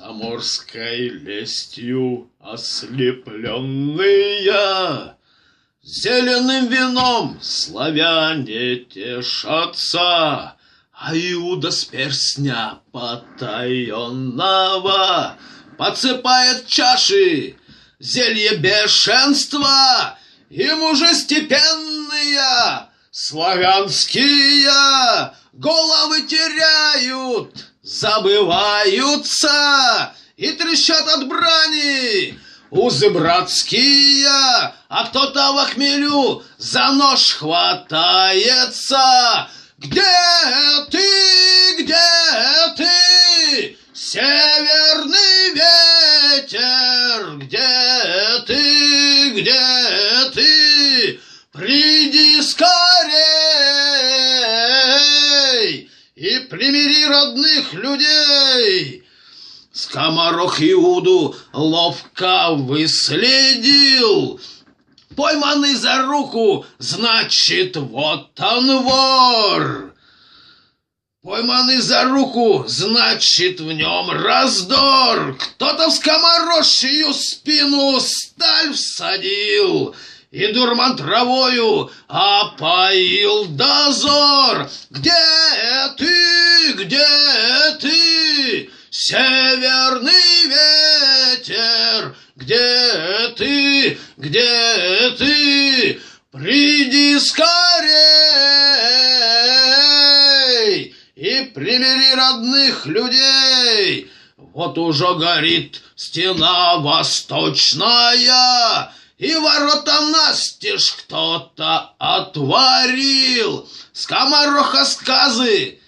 Заморской лестью ослепленные, зеленым вином славяне тешатся, а Иуда с перстня потаенного подсыпает в чаши зелье бешенства, и мужи степенные славянские головы теряют, забываются и трещат от брани узы братские, а кто-то в хмелю за нож хватается. Где ты, северный ветер? Где ты? Приди скорей и примири родных людей. Скоморох Иуду ловко выследил, пойманный за руку, значит, вот он вор. Пойманный за руку, значит, в нем раздор. Кто-то в скоморожью спину сталь всадил и дурман травою опоил дозор. Где ты, северный ветер? Где ты? Приди скорей и примири родных людей. Вот уже горит стена восточная, и ворота настежь кто-то отворил. Скомороха сказы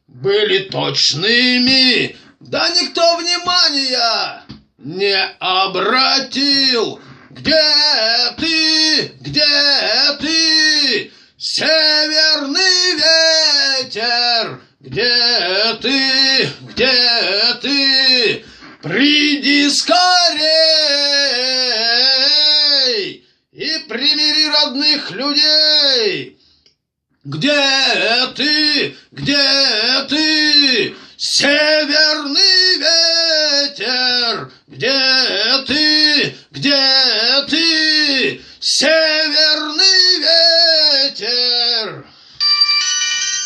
были точными, да никто внимания не обратил. Где ты, северный ветер? Где ты? Приди скорей и примири родных людей. Где ты, северный ветер? Где